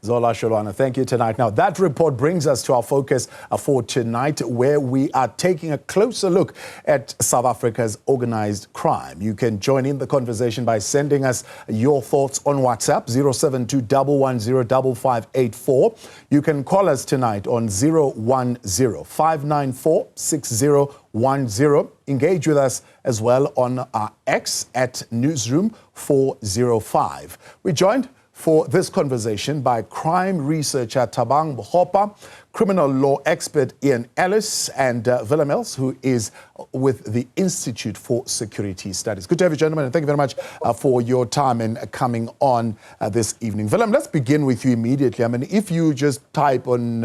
Zola Sholwana, thank you tonight. Now, that report brings us to our focus for tonight, where we are taking a closer look at South Africa's organized crime. You can join in the conversation by sending us your thoughts on WhatsApp, 072-110-5584. You can call us tonight on 010-594-6010. Engage with us as well on our X at Newzroom 405. We're joined for this conversation by crime researcher Thabang Mokgopa, criminal law expert Ian Ellis, and Willem Els, who is with the Institute for Security Studies. Good to have you, gentlemen, and thank you very much for your time and coming on this evening. Willem, let's begin with you immediately. I mean, if you just type on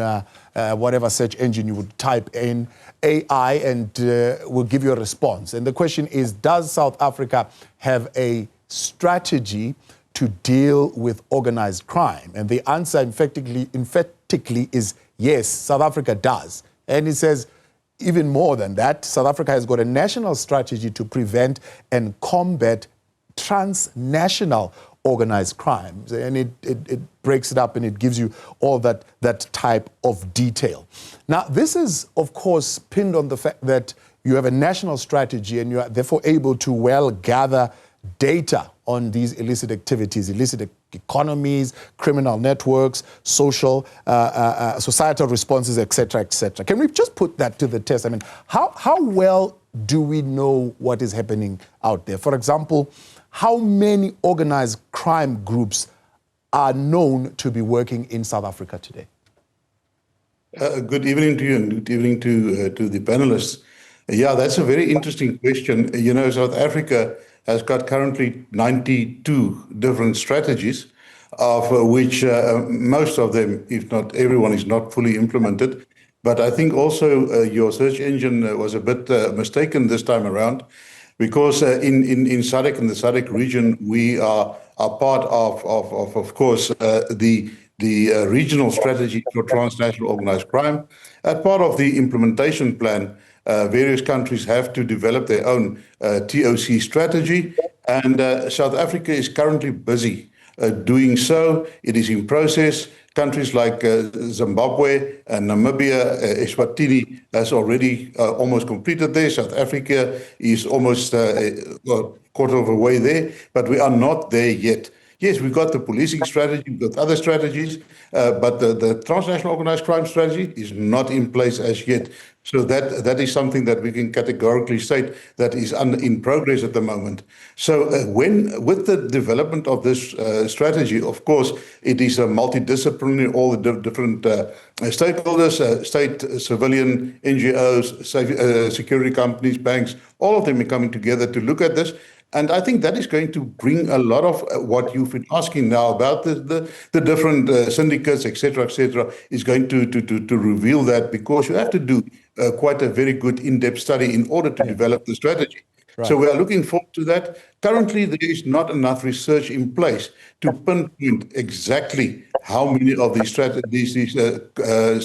whatever search engine you would type in AI, and will give you a response. And the question is, does South Africa have a strategy to deal with organized crime? And the answer emphatically is yes, South Africa does. And it says even more than that, South Africa has got a national strategy to prevent and combat transnational organized crimes. And it breaks it up and it gives you all that type of detail. Now, this is, of course, pinned on the fact that you have a national strategy and you are therefore able to well gather data on these illicit activities, illicit economies, criminal networks, social, societal responses, etc., etc. Can we just put that to the test? I mean, how well do we know what is happening out there? For example, how many organized crime groups are known to be working in South Africa today? Good evening to you and good evening to the panelists. Yeah, that's a very interesting question. You know, South Africa has got currently 92 different strategies, of which most of them, if not everyone, is not fully implemented. But I think also your search engine was a bit mistaken this time around, because in SADC, in the SADC region, we are part of course, the regional strategy for transnational organized crime. As part of the implementation plan, various countries have to develop their own TOC strategy, and South Africa is currently busy doing so. It is in process. Countries like Zimbabwe and Namibia, Eswatini has already almost completed this. South Africa is almost a quarter of a way there, but we are not there yet. Yes, we've got the policing strategy, we've got other strategies, but the transnational organized crime strategy is not in place as yet. So that is something that we can categorically state that is in progress at the moment. So with the development of this strategy, of course, it is a multidisciplinary, all the different stakeholders, state, civilian, NGOs, security companies, banks, all of them are coming together to look at this. And I think that is going to bring a lot of what you've been asking now about the different syndicates, et cetera, is going to reveal that, because you have to do quite a very good in-depth study in order to develop the strategy. Right. So we are looking forward to that. Currently, there is not enough research in place to pinpoint exactly how many of these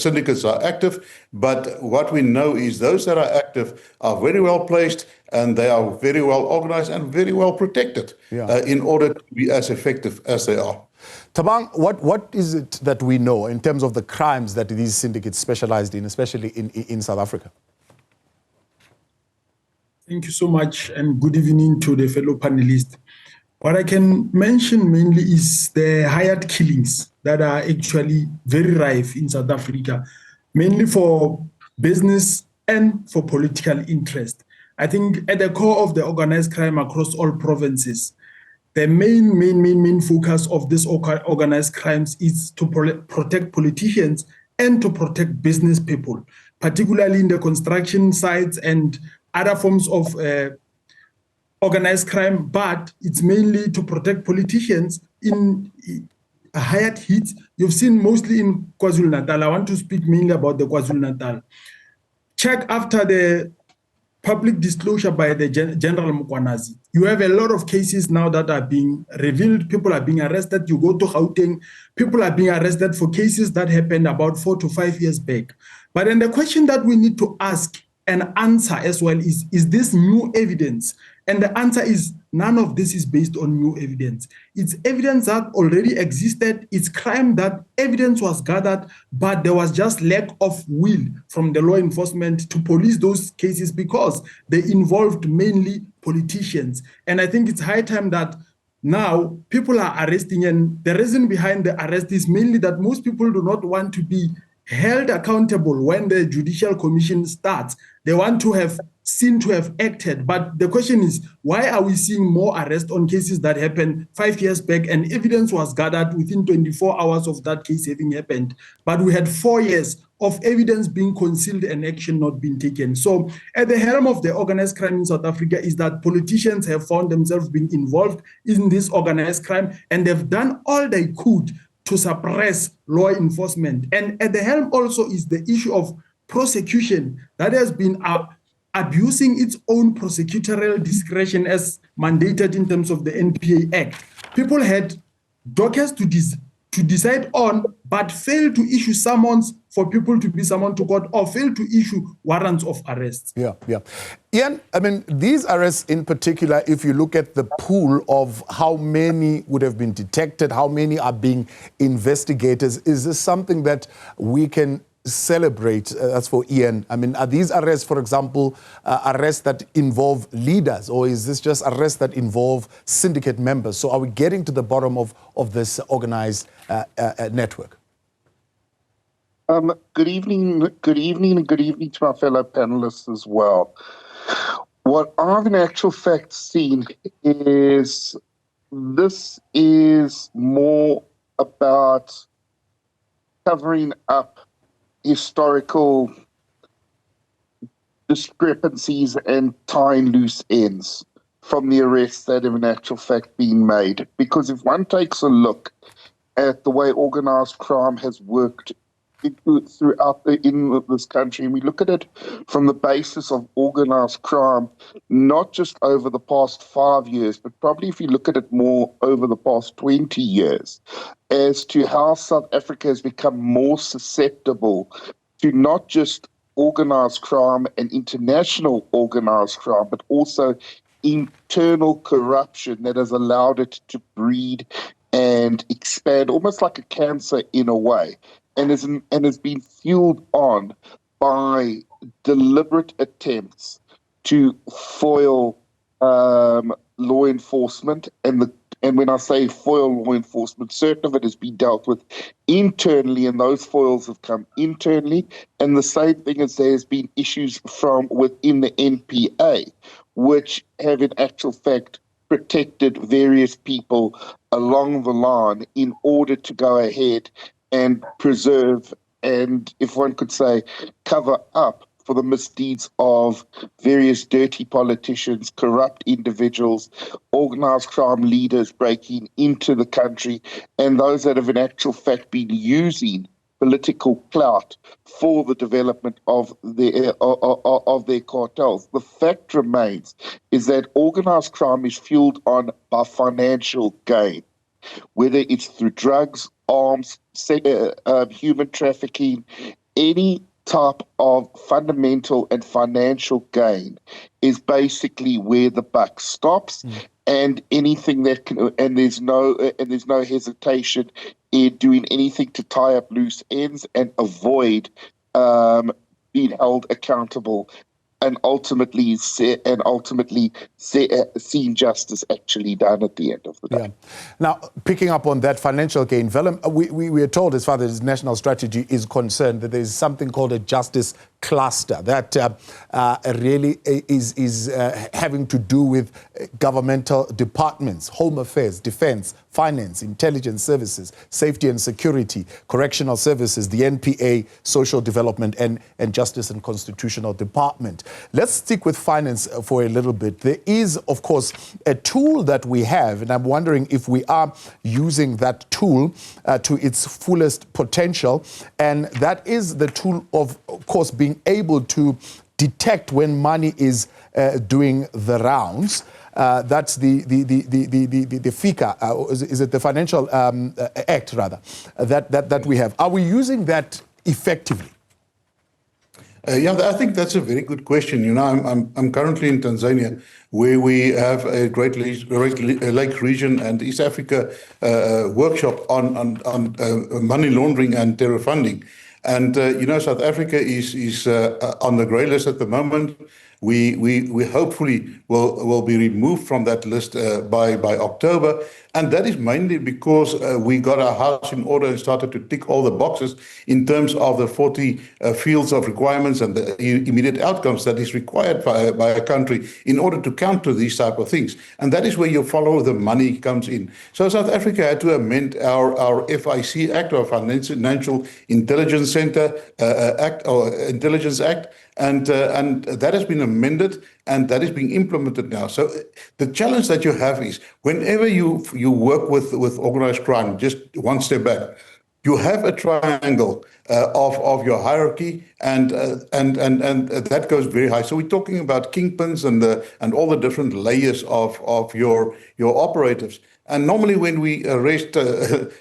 syndicates are active. But what we know is those that are active are very well placed, and they are very well organized and very well protected in order to be as effective as they are. Thabang, what is it that we know in terms of the crimes that these syndicates specialized in, especially in South Africa? Thank you so much, and good evening to the fellow panelists. What I can mention mainly is the hired killings that are actually very rife in South Africa, mainly for business and for political interest. I think at the core of the organized crime across all provinces, the main focus of this organized crimes is to protect politicians and to protect business people, particularly in the construction sites and other forms of organized crime, but it's mainly to protect politicians in hired hits. You've seen mostly in KwaZulu-Natal. I want to speak mainly about the KwaZulu-Natal. Check after the public disclosure by the General Mkhwanazi. You have a lot of cases now that are being revealed. People are being arrested. You go to Gauteng, people are being arrested for cases that happened about 4 to 5 years back. But then the question that we need to ask and answer as well is this new evidence And the answer is none of this is based on new evidence. It's evidence that already existed. It's crime that evidence was gathered, but there was just lack of will from the law enforcement to police those cases because they involved mainly politicians. And I think it's high time that now people are arresting, and the reason behind the arrest is mainly that most people do not want to be held accountable when the Judicial Commission starts. They want to have seen to have acted. But the question is, why are we seeing more arrests on cases that happened 5 years back and evidence was gathered within 24 hours of that case having happened? But we had 4 years of evidence being concealed and action not being taken. So at the helm of the organized crime in South Africa is that politicians have found themselves being involved in this organized crime, and they've done all they could to suppress law enforcement. And at the helm also is the issue of prosecution that has been abusing its own prosecutorial discretion as mandated in terms of the NPA Act. People had dockets to decide on, but failed to issue summons for people to be summoned to court or failed to issue warrants of arrest. Yeah. Ian, I mean, these arrests in particular, if you look at the pool of how many would have been detected, how many are being investigated, is this something that we can celebrate? As for Ian, I mean, are these arrests, for example, arrests that involve leaders, or is this just arrests that involve syndicate members? So are we getting to the bottom of this organized network? Good evening, and good evening to my fellow panelists as well. What I've in actual fact seen is this is more about covering up historical discrepancies and tying loose ends from the arrests that have in actual fact been made. Because if one takes a look at the way organized crime has worked throughout in this country, and we look at it from the basis of organized crime, not just over the past 5 years, but probably if you look at it more over the past 20 years, as to how South Africa has become more susceptible to not just organized crime and international organized crime, but also internal corruption that has allowed it to breed and expand almost like a cancer in a way. And has been fueled on by deliberate attempts to foil law enforcement. And when I say foil law enforcement, certain of it has been dealt with internally, and those foils have come internally. And the same thing as there's been issues from within the NPA, which have in actual fact protected various people along the line in order to go ahead and preserve, and if one could say, cover up for the misdeeds of various dirty politicians, corrupt individuals, organized crime leaders breaking into the country, and those that have in actual fact been using political clout for the development of their cartels. The fact remains is that organized crime is fueled on by financial gain, whether it's through drugs, arms, human trafficking, any type of fundamental and financial gain is basically where the buck stops. And anything that can, and there's no hesitation in doing anything to tie up loose ends and avoid being held accountable, and ultimately seeing justice actually done at the end of the day. Yeah. Now, picking up on that financial gain, Willem, we are told, as far as national strategy is concerned, that there is something called a justice cluster that really is having to do with governmental departments, home affairs, defense, finance, intelligence services, safety and security, correctional services, the NPA, social development, and justice and constitutional department. Let's stick with finance for a little bit. There is, of course, a tool that we have, and I'm wondering if we are using that tool to its fullest potential, and that is the tool of course, being able to detect when money is doing the rounds. That's the FICA, is it the Financial Act, rather, that we have. Are we using that effectively? Yeah, I think that's a very good question. You know, I'm currently in Tanzania, where we have a Great Lake region and East Africa workshop on money laundering and terror funding. And you know, South Africa is on the grey list at the moment. We hopefully will be removed from that list by October, and that is mainly because we got our house in order and started to tick all the boxes in terms of the 40 fields of requirements and the immediate outcomes that is required by a country in order to counter these type of things. And that is where you follow the money comes in. So South Africa had to amend our FIC Act, or Financial Intelligence Center Act, or Intelligence Act, and that has been amended, and that is being implemented now. So the challenge that you have is whenever you work with organized crime, just one step back, you have a triangle of your hierarchy, and that goes very high. So we're talking about kingpins and all the different layers of your operatives. And normally when we arrest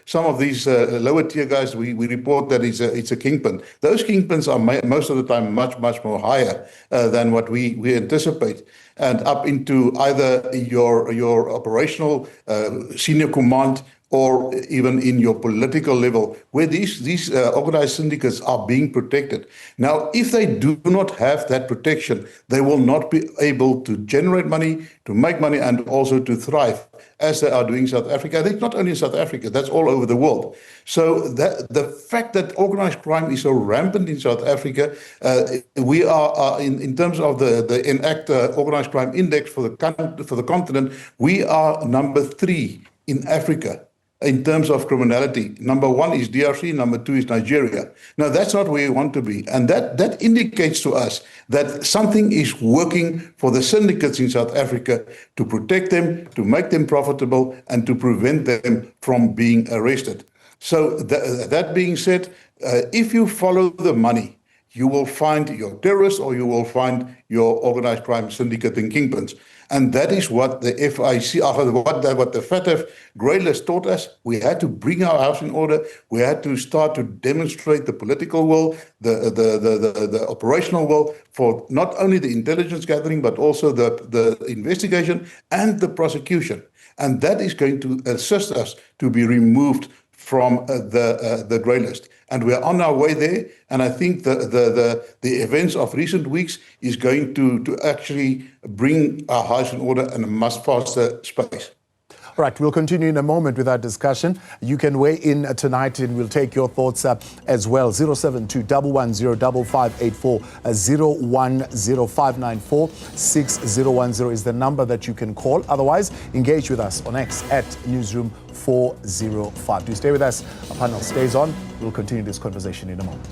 some of these lower tier guys, we report that it's a kingpin. Those kingpins are most of the time much more higher than what we anticipate, and up into either your operational senior command, or even in your political level, where these organized syndicates are being protected. Now, if they do not have that protection, they will not be able to generate money, to make money, and also to thrive, as they are doing in South Africa. I think not only in South Africa, that's all over the world. So the fact that organized crime is so rampant in South Africa, we are in terms of the ENACT Organized Crime Index for the continent, we are number 3 in Africa. In terms of criminality, number 1 is DRC, number 2 is Nigeria. Now, that's not where we want to be. And that indicates to us that something is working for the syndicates in South Africa to protect them, to make them profitable, and to prevent them from being arrested. So that being said, if you follow the money, you will find your terrorists, or you will find your organized crime syndicate and kingpins. And that is what the FIC, what the FATF grey list taught us. We had to bring our house in order. We had to start to demonstrate the political will, the operational will, for not only the intelligence gathering, but also the investigation and the prosecution. And that is going to assist us to be removed from the grey list. And we're on our way there. And I think the events of recent weeks is going to actually bring our house in order in a much faster space. All right, we'll continue in a moment with our discussion. You can weigh in tonight, and we'll take your thoughts as well. 072-110-5584, 010-594-6010 is the number that you can call. Otherwise, engage with us on X at Newzroom 405. Do stay with us. Our panel stays on. We'll continue this conversation in a moment.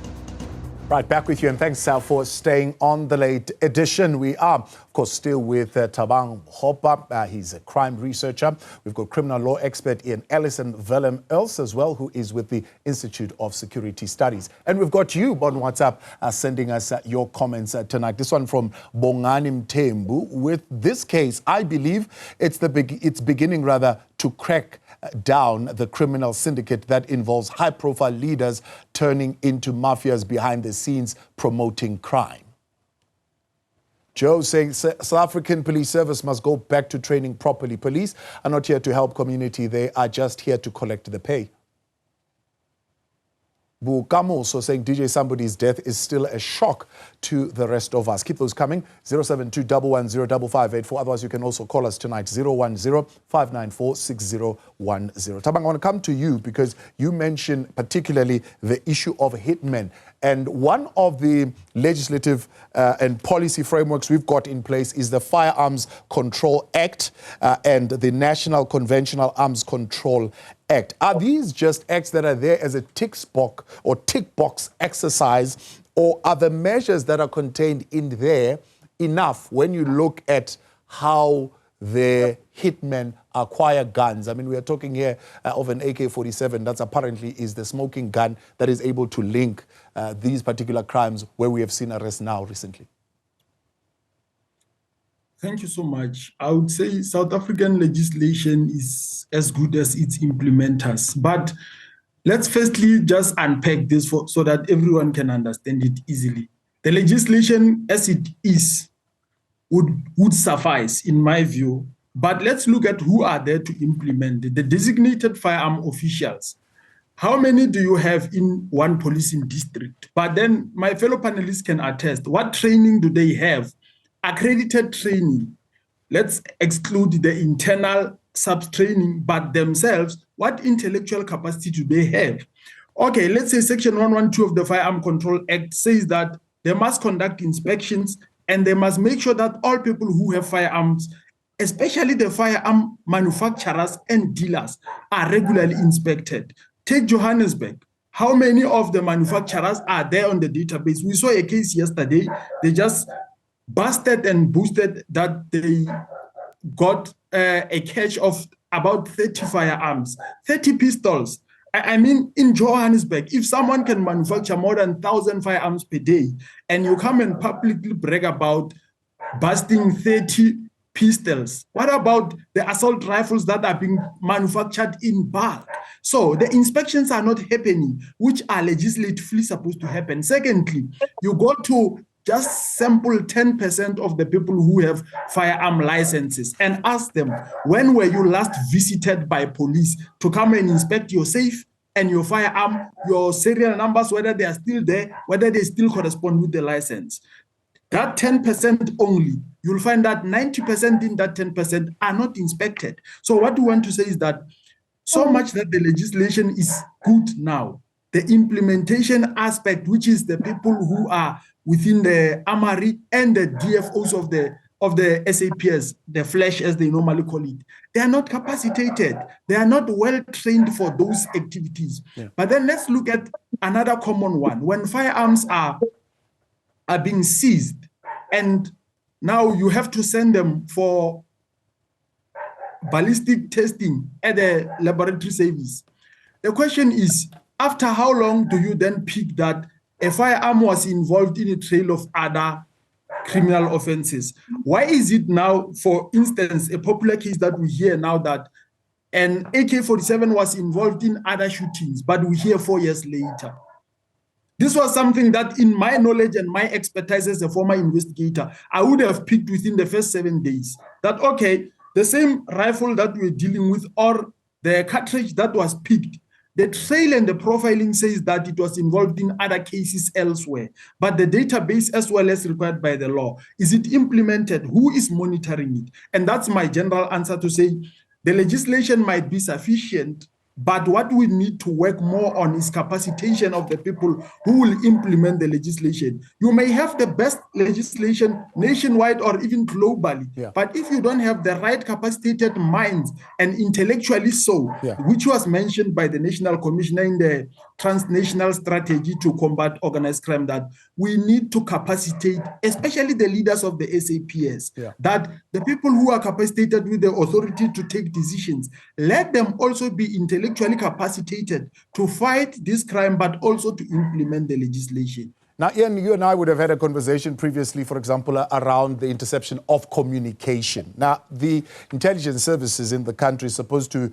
Right, back with you, and thanks for staying on the late edition. We are, of course, still with Thabang Mkhwanazi. He's a crime researcher. We've got criminal law expert Ian Ellis and Willem Els as well, who is with the Institute of Security Studies. And we've got you on WhatsApp sending us your comments tonight. This one from Bongani Mthembu. With this case, I believe it's beginning to crack down the criminal syndicate that involves high-profile leaders turning into mafias behind the scenes promoting crime. Joe saying South African police service must go back to training properly. Police are not here to help community. They are just here to collect the pay. Bukamo also saying DJ Somebody's death is still a shock to the rest of us. Keep those coming. 072-110-5584. Otherwise, you can also call us tonight. 010-594-6010. Thabang, I want to come to you because you mentioned particularly the issue of hitmen. And one of the legislative and policy frameworks we've got in place is the Firearms Control Act and the National Conventional Arms Control Act. Are these just acts that are there as a tick box exercise, or are the measures that are contained in there enough when you look at how the hitmen acquire guns? I mean, we are talking here of an AK-47 that apparently is the smoking gun that is able to link these particular crimes where we have seen arrests now recently. Thank you so much. I would say South African legislation is as good as its implementers. But let's firstly just unpack this so that everyone can understand it easily. The legislation as it is would suffice, in my view. But let's look at who are there to implement it. The designated firearm officials. How many do you have in one policing district? But then my fellow panelists can attest. What training do they have? Accredited training. Let's exclude the internal sub-training, but themselves, what intellectual capacity do they have? Okay, let's say Section 112 of the Firearm Control Act says that they must conduct inspections and they must make sure that all people who have firearms, especially the firearm manufacturers and dealers, are regularly inspected. Take Johannesburg. How many of the manufacturers are there on the database? We saw a case yesterday. They just busted and boosted that they got a catch of about 30 firearms, 30 pistols. I mean, in Johannesburg, if someone can manufacture more than 1,000 firearms per day, and you come and publicly brag about busting 30 pistols, what about the assault rifles that are being manufactured in bulk? So the inspections are not happening, which are legislatively supposed to happen. Secondly, you go to just sample 10% of the people who have firearm licenses and ask them, when were you last visited by police to come and inspect your safe and your firearm, your serial numbers, whether they are still there, whether they still correspond with the license? That 10% only, you'll find that 90% in that 10% are not inspected. So what we want to say is that so much that the legislation is good now, the implementation aspect, which is the people who are within the armory and the DFOs of the SAPs, the flesh as they normally call it, they are not capacitated. They are not well trained for those activities. Yeah. But then let's look at another common one. When firearms are being seized and now you have to send them for ballistic testing at the laboratory service. The question is, after how long do you then pick that a firearm was involved in a trail of other criminal offenses? Why is it now, for instance, a popular case that we hear now that an AK-47 was involved in other shootings, but we hear 4 years later? This was something that, in my knowledge and my expertise as a former investigator, I would have picked within the first 7 days. That, okay, the same rifle that we're dealing with or the cartridge that was picked, the trail and the profiling says that it was involved in other cases elsewhere. But the database, as well as required by the law, is it implemented? Who is monitoring it? And that's my general answer to say the legislation might be sufficient, but what we need to work more on is capacitation of the people who will implement the legislation. You may have the best legislation nationwide or even globally, but if you don't have the right capacitated minds and intellectually so, which was mentioned by the National Commission in the transnational strategy to combat organized crime, that we need to capacitate, especially the leaders of the SAPs, that the people who are capacitated with the authority to take decisions, let them also be intellectually capacitated to fight this crime, but also to implement the legislation. Now, Ian, you and I would have had a conversation previously, for example, around the interception of communication. Now, the intelligence services in the country are supposed to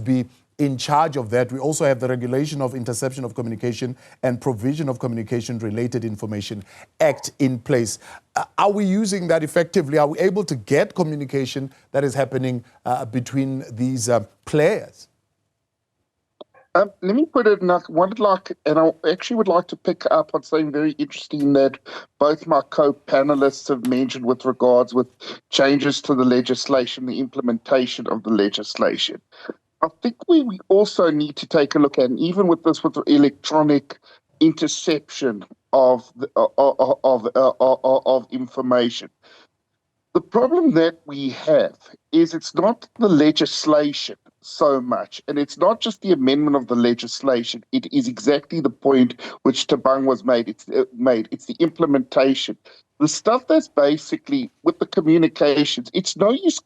be in charge of that. We also have the Regulation of Interception of Communication and Provision of Communication-Related Information Act in place. Are we using that effectively? Are we able to get communication that is happening between these players? Let me put it, and I actually would like to pick up on something very interesting that both my co-panelists have mentioned with regards with changes to the legislation, the implementation of the legislation. I think we also need to take a look at, and even with this, with the electronic interception of information. The problem that we have is it's not the legislation so much, and it's not just the amendment of the legislation. It is exactly the point which Thabang was made. It's the implementation. The stuff that's basically with the communications, it's no use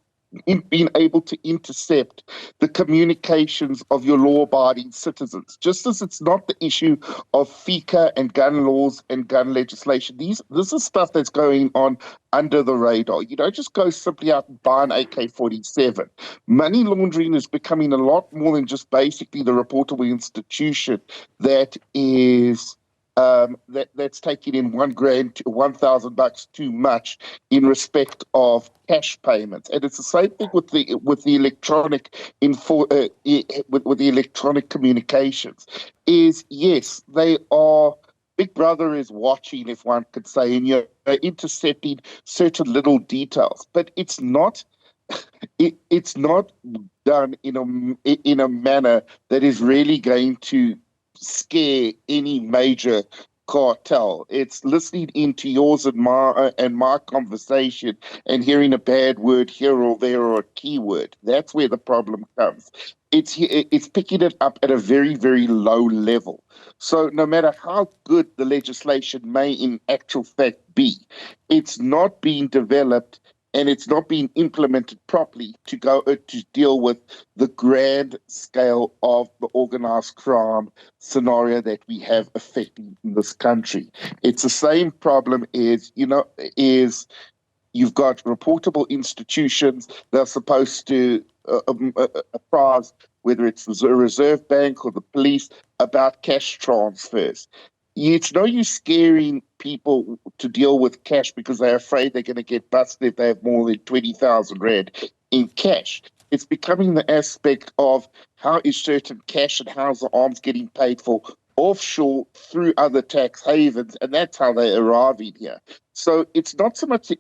in being able to intercept the communications of your law-abiding citizens, just as it's not the issue of FICA and gun laws and gun legislation. This is stuff that's going on under the radar. You don't just go simply out and buy an AK-47. Money laundering is becoming a lot more than just basically the reportable institution that is that's taking in $1,000 to $1,000 too much in respect of cash payments, and it's the same thing with the electronic with the electronic communications. Is yes, they are. Big Brother is watching, if one could say, and you're intercepting certain little details, but it's not. It's not done in a manner that is really going to scare any major cartel. It's listening into yours and my conversation and hearing a bad word here or there or a keyword. That's where the problem comes. It's picking it up at a very, very low level. So no matter how good the legislation may in actual fact be, it's not being developed and it's not being implemented properly to deal with the grand scale of the organized crime scenario that we have affecting this country. It's the same problem is you've got reportable institutions that are supposed to apprise, whether it's the Reserve Bank or the police, about cash transfers. It's no use scaring people to deal with cash because they're afraid they're going to get busted if they have more than 20,000 Rand in cash. It's becoming the aspect of how is certain cash and how's the arms getting paid for offshore through other tax havens, and that's how they arrive in here. So it's not so much the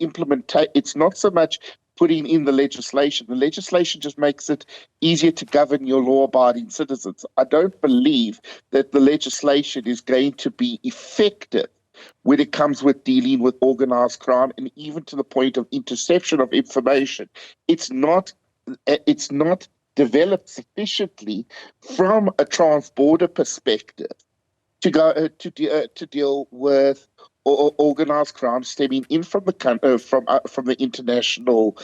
it's not so much putting in the legislation. The legislation just makes it easier to govern your law-abiding citizens. I don't believe that the legislation is going to be effective when it comes with dealing with organized crime, and even to the point of interception of information. It's not developed sufficiently from a trans-border perspective to go to deal with organized crime stemming in from the international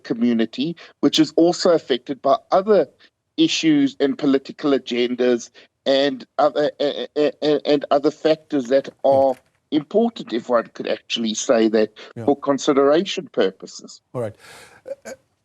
community, which is also affected by other issues and political agendas and other factors that are important, if one could actually say that, for consideration purposes. All right.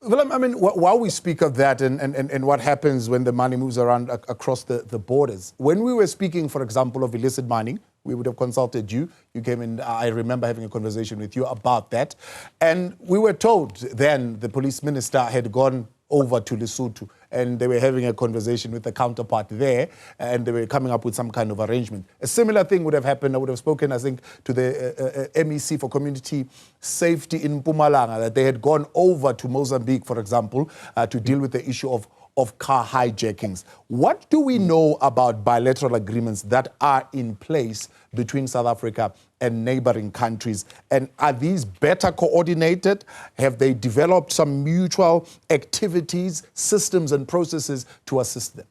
Well, I mean, while we speak of that and what happens when the money moves around across the borders, when we were speaking, for example, of illicit mining, we would have consulted you. You came in, I remember having a conversation with you about that. And we were told then the police minister had gone over to Lesotho and they were having a conversation with the counterpart there and they were coming up with some kind of arrangement. A similar thing would have happened. I would have spoken, I think, to the MEC for Community Safety in Mpumalanga, that they had gone over to Mozambique, for example, to deal with the issue of car hijackings. What do we know about bilateral agreements that are in place between South Africa and neighboring countries? And are these better coordinated? Have they developed some mutual activities, systems and processes to assist them?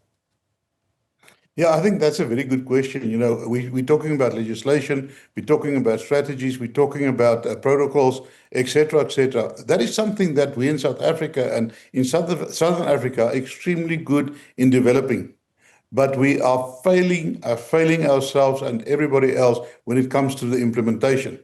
Yeah, I think that's a very good question. You know, we're talking about legislation, we're talking about strategies, we're talking about protocols, etc., etc. That is something that we in South Africa and in Southern Africa are extremely good in developing. But we are failing ourselves and everybody else when it comes to the implementation.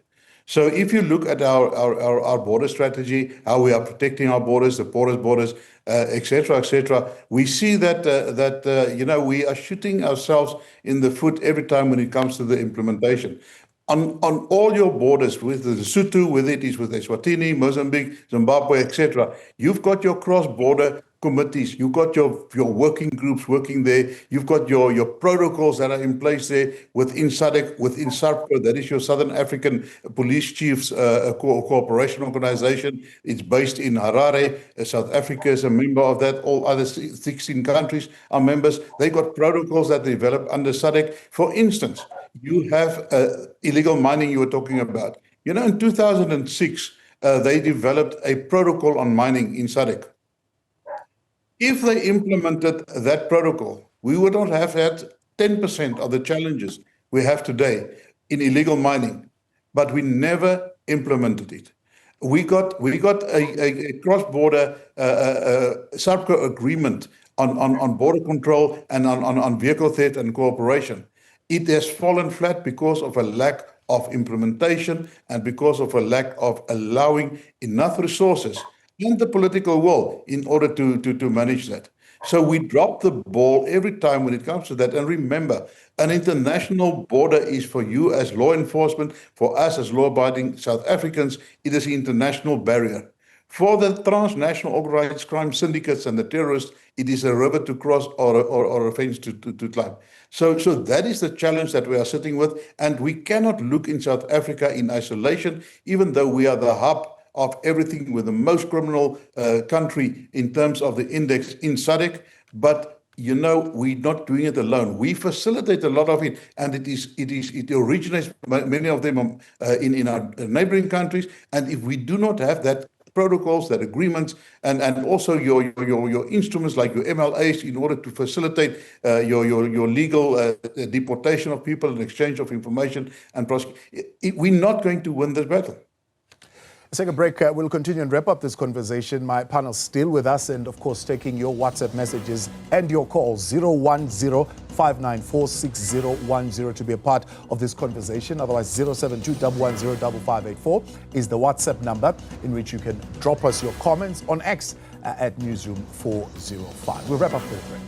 So if you look at our border strategy, how we are protecting our borders, the porous borders, et cetera, we see that you know, we are shooting ourselves in the foot every time when it comes to the implementation. On all your borders, with the Lesotho, whether it is with Eswatini, Mozambique, Zimbabwe, etc., you've got your cross-border committees, you've got your working groups working there, you've got your protocols that are in place there within SADC, within SARPCO, that is your Southern African Police Chiefs Cooperation Organization. It's based in Harare. South Africa is a member of that. All other 16 countries are members. They got protocols that developed under SADC. For instance, you have illegal mining you were talking about. You know, in 2006, they developed a protocol on mining in SADC. If they implemented that protocol, we would not have had 10% of the challenges we have today in illegal mining, but we never implemented it. We got a cross-border SARPCO agreement on border control and on vehicle theft and cooperation. It has fallen flat because of a lack of implementation and because of a lack of allowing enough resources and the political will in order to manage that. So we drop the ball every time when it comes to that. And remember, an international border is for you as law enforcement, for us as law-abiding South Africans, it is an international barrier. For the transnational organized crime syndicates and the terrorists, it is a river to cross or a fence to climb. So that is the challenge that we are sitting with, and we cannot look in South Africa in isolation, even though we are the hub of everything. We're the most criminal country in terms of the index in SADC, but we're not doing it alone. We facilitate a lot of it, and it originates, many of them in our neighboring countries. And if we do not have that protocols, that agreements, and also your instruments like your MLAs in order to facilitate your legal deportation of people and exchange of information and we're not going to win this battle. Let's take a break. We'll continue and wrap up this conversation. My panel still with us, and of course taking your WhatsApp messages and your calls 010-594-6010 to be a part of this conversation. Otherwise 072-110-5584 is the WhatsApp number in which you can drop us your comments on X at Newzroom 405. We'll wrap up the break.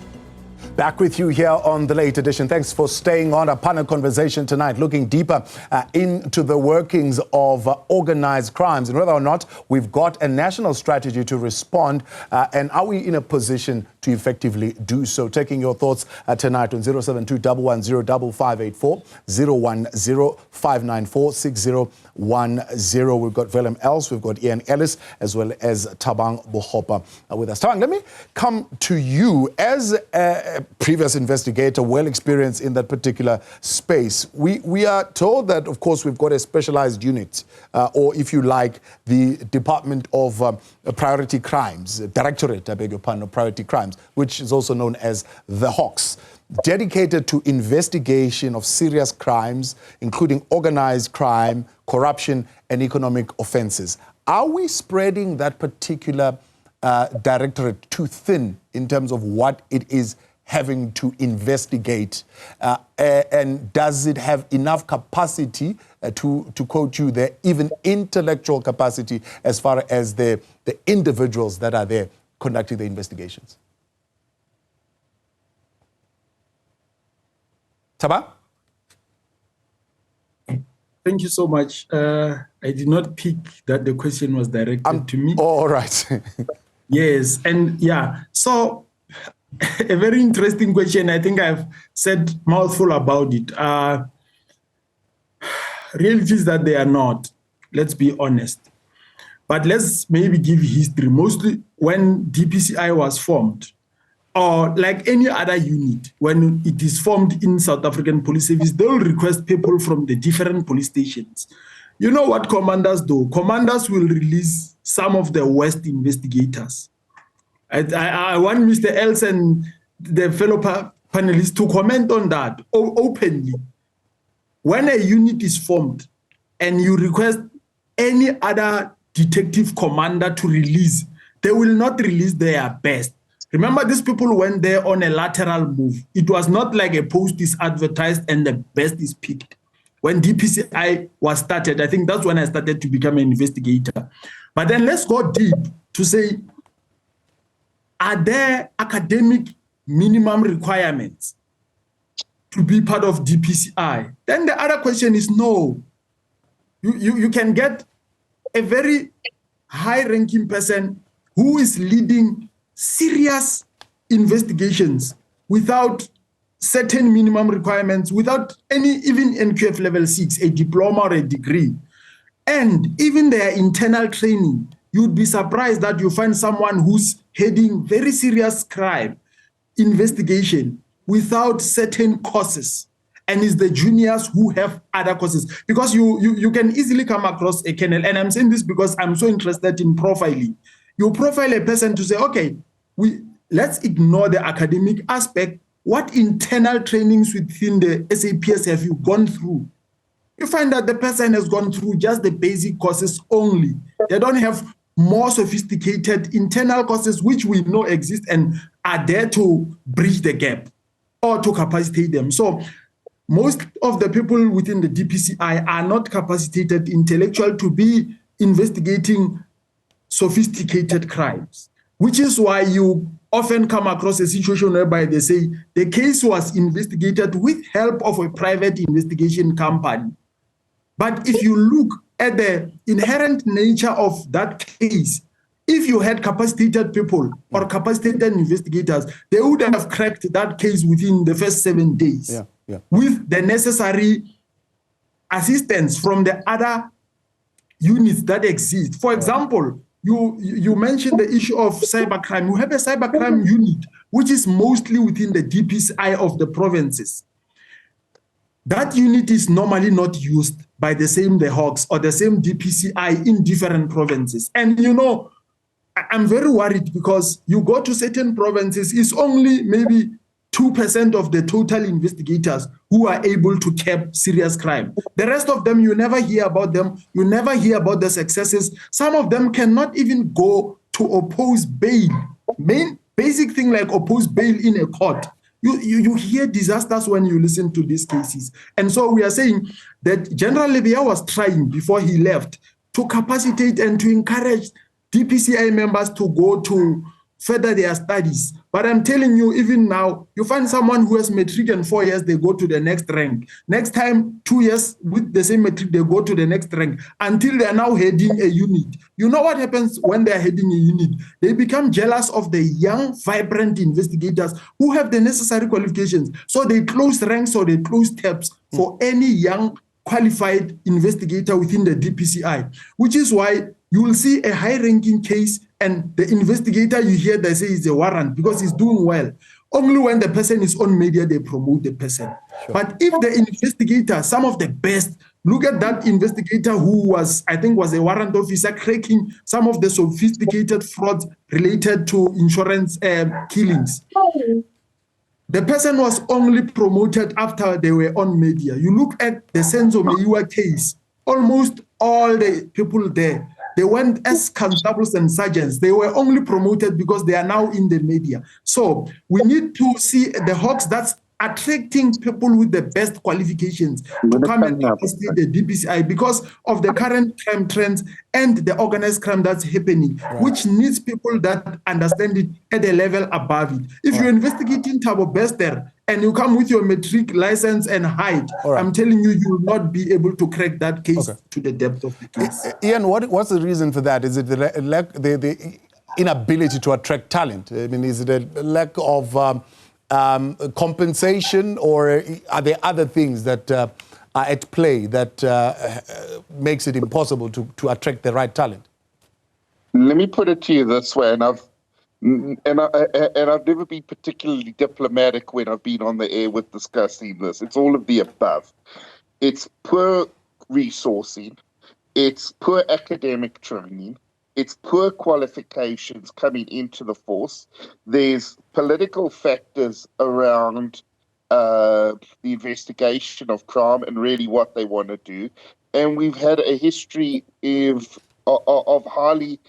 Back with you here on the late edition. Thanks for staying on. A panel conversation tonight, looking deeper into the workings of organized crimes and whether or not we've got a national strategy to respond, and are we in a position to effectively do so. Taking your thoughts tonight on 072-110-5584, 010-594-6010. We've got Willem Els, we've got Ian Ellis, as well as Thabang Mkhwanazi with us. Thabang, let me come to you as a previous investigator, well experienced in that particular space. We are told that, of course, we've got a specialized unit, or if you like, the Department of Priority Crimes, Directorate, I beg your pardon, of Priority Crimes, which is also known as the Hawks, dedicated to investigation of serious crimes, including organized crime, corruption, and economic offenses. Are we spreading that particular directorate too thin in terms of what it is having to investigate? And does it have enough capacity, to quote you there, even intellectual capacity as far as the individuals that are there conducting the investigations? Thabang? Thank you so much. I did not pick that the question was directed to me. All right. Yes, and yeah, so a very interesting question. I think I've said mouthful about it. Reality is that they are not. Let's be honest. But let's maybe give history. Mostly when DPCI was formed, or like any other unit, when it is formed in South African Police Service, they will request people from the different police stations. You know what commanders do? Commanders will release some of the worst investigators. I want Mr. Els and the fellow panelists to comment on that openly. When a unit is formed and you request any other detective commander to release, they will not release their best. Remember, these people went there on a lateral move. It was not like a post is advertised and the best is picked. When DPCI was started, I think that's when I started to become an investigator. But then let's go deep to say, are there academic minimum requirements to be part of DPCI? Then the other question is no. You can get a very high-ranking person who is leading serious investigations without certain minimum requirements, without any, even NQF level 6, a diploma or a degree. And even their internal training, you'd be surprised that you find someone who's heading very serious crime investigation without certain courses, and it's the juniors who have other courses. Because you can easily come across a kernel, and I'm saying this because I'm so interested in profiling. You profile a person to say, okay, let's ignore the academic aspect. What internal trainings within the SAPS have you gone through? You find that the person has gone through just the basic courses only. They don't have more sophisticated internal courses which we know exist and are there to bridge the gap or to capacitate them. So most of the people within the DPCI are not capacitated intellectual to be investigating sophisticated crimes. which is why you often come across a situation whereby they say the case was investigated with help of a private investigation company. But if you look at the inherent nature of that case, if you had capacitated people or capacitated investigators, they would have cracked that case within the first 7 days with the necessary assistance from the other units that exist. For example, you mentioned the issue of cybercrime. You have a cybercrime unit, which is mostly within the DPCI of the provinces. That unit is normally not used by the Hawks or the same DPCI in different provinces. And you know, I'm very worried because you go to certain provinces, it's only maybe 2% of the total investigators who are able to cap serious crime. The rest of them, you never hear about them. You never hear about the successes. Some of them cannot even go to oppose bail. Main basic thing like oppose bail in a court. You hear disasters when you listen to these cases. And so we are saying that General Lebeya was trying before he left to capacitate and to encourage DPCI members to go to further their studies. But I'm telling you, even now, you find someone who has matric and 4 years, they go to the next rank. Next time, 2 years with the same matric, they go to the next rank until they are now heading a unit. You know what happens when they are heading a unit? They become jealous of the young, vibrant investigators who have the necessary qualifications. So they close ranks or they close tabs for any young, qualified investigator within the DPCI, which is why you will see a high-ranking case and the investigator you hear they say is a warrant because he's doing well. Only when the person is on media, they promote the person. Sure. But if the investigator, some of the best, look at that investigator who was, I think was a warrant officer cracking some of the sophisticated frauds related to insurance killings. The person was only promoted after they were on media. You look at the Senzo Meiwa case, almost all the people there, they went as constables and sergeants. They were only promoted because they are now in the media. So we need to see the Hawks that's attracting people with the best qualifications to come and investigate the DPCI because of the current crime trends and the organized crime that's happening, which needs people that understand it at a level above it. If you're investigating Thabo Bester and you come with your matric license and hide, I'm telling you, you will not be able to crack that case to the depth of the case. Ian, what's the reason for that? Is it the inability to attract talent? I mean, is it a lack of compensation, or are there other things that are at play that makes it impossible to attract the right talent? Let me put it to you this way, and I've never been particularly diplomatic when I've been on the air with discussing this. It's all of the above. It's poor resourcing. It's poor academic training. It's poor qualifications coming into the force. There's political factors around the investigation of crime and really what they want to do. And we've had a history of highly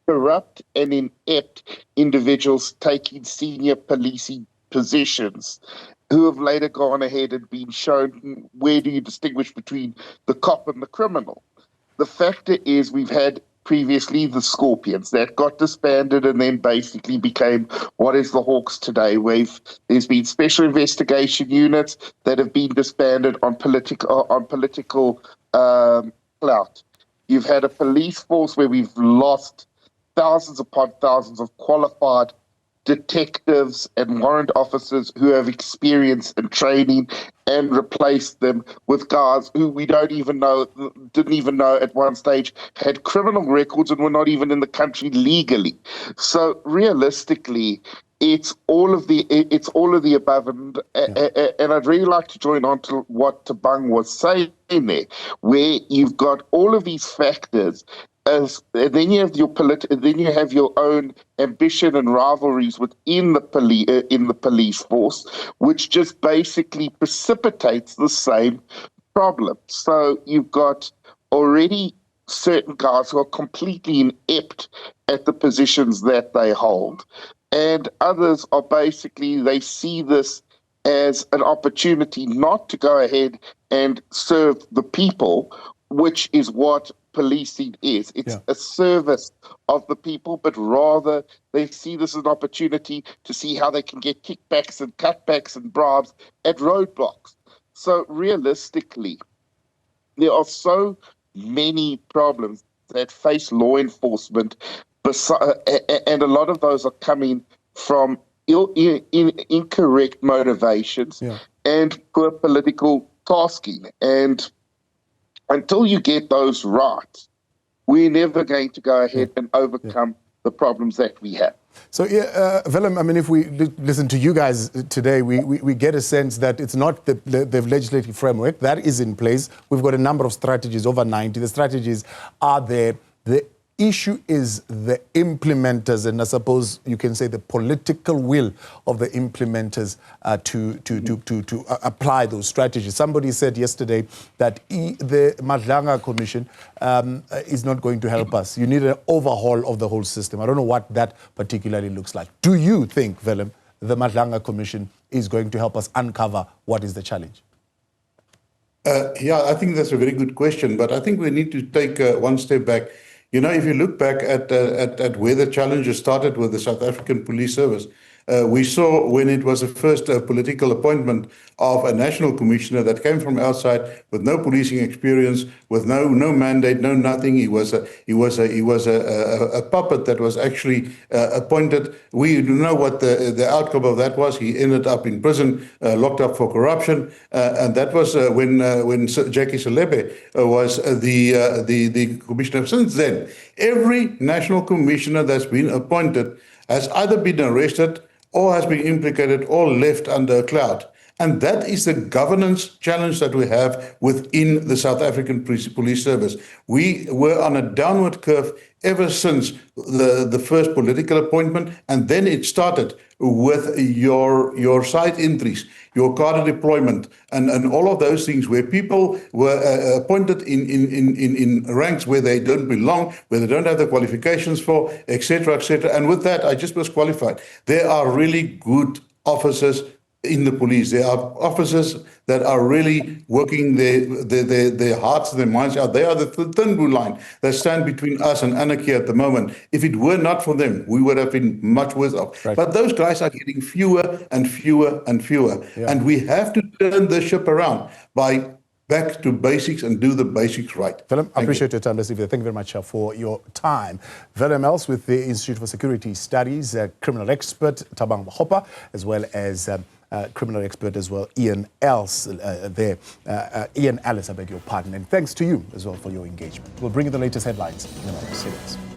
corrupt and inept individuals taking senior policing positions who have later gone ahead and been shown where do you distinguish between the cop and the criminal. The factor is we've had previously the Scorpions that got disbanded and then basically became what is the Hawks today. There's been special investigation units that have been disbanded on political clout. You've had a police force where we've lost thousands upon thousands of qualified detectives and warrant officers who have experience and training, and replaced them with guys who we didn't even know at one stage had criminal records and were not even in the country legally. So realistically, it's all of the above, and I'd really like to join on to what Tabang was saying there, where you've got all of these factors. Then you have your own ambition and rivalries within the police force, which just basically precipitates the same problem. So you've got already certain guys who are completely inept at the positions that they hold, and others are basically, they see this as an opportunity not to go ahead and serve the people, which is what policing is. It's a service of the people, but rather they see this as an opportunity to see how they can get kickbacks and cutbacks and bribes at roadblocks. So realistically, there are so many problems that face law enforcement, and a lot of those are coming from incorrect motivations and poor political tasking. And until you get those right, we're never going to go ahead and overcome the problems that we have. So, Willem, I mean, if we listen to you guys today, we get a sense that it's not the legislative framework that is in place. We've got a number of strategies, over 90. The strategies are there. The issue is the implementers, and I suppose you can say the political will of the implementers to apply those strategies. Somebody said yesterday that the Nhlanhla Commission is not going to help us. You need an overhaul of the whole system. I don't know what that particularly looks like. Do you think, Willem, the Nhlanhla Commission is going to help us uncover what is the challenge? Yeah, I think that's a very good question, but I think we need to take one step back. You know, if you look back at where the challenges started with the South African Police Service, we saw when it was the first political appointment of a national commissioner that came from outside with no policing experience, with no mandate, no nothing. He was a puppet that was actually appointed. We know what the outcome of that was. He ended up in prison, locked up for corruption, and that was when Jackie Selebe was the commissioner. Since then, every national commissioner that's been appointed has either been arrested or has been implicated or left under a cloud. And that is the governance challenge that we have within the South African Police Service. We were on a downward curve ever since the first political appointment, and then it started with your side entries, your cadre deployment, and all of those things where people were appointed in ranks where they don't belong, where they don't have the qualifications for, etc., etc. And with that, I just was qualified. There are really good officers in the police. There are officers that are really working their hearts and their minds out. They are the thin blue line that stand between us and anarchy at the moment. If it were not for them, we would have been much worse off. Right. But those guys are getting fewer and fewer and fewer. Yeah. And we have to turn the ship around by back to basics and do the basics right. Willem, I appreciate your time this evening. Thank you very much for your time. Willem Els with the Institute for Security Studies, criminal expert Thabang Mkhwanazi, as well as criminal expert as well, Ian Ellis, Ian Ellis, I beg your pardon. And thanks to you as well for your engagement. We'll bring you the latest headlines in the next series.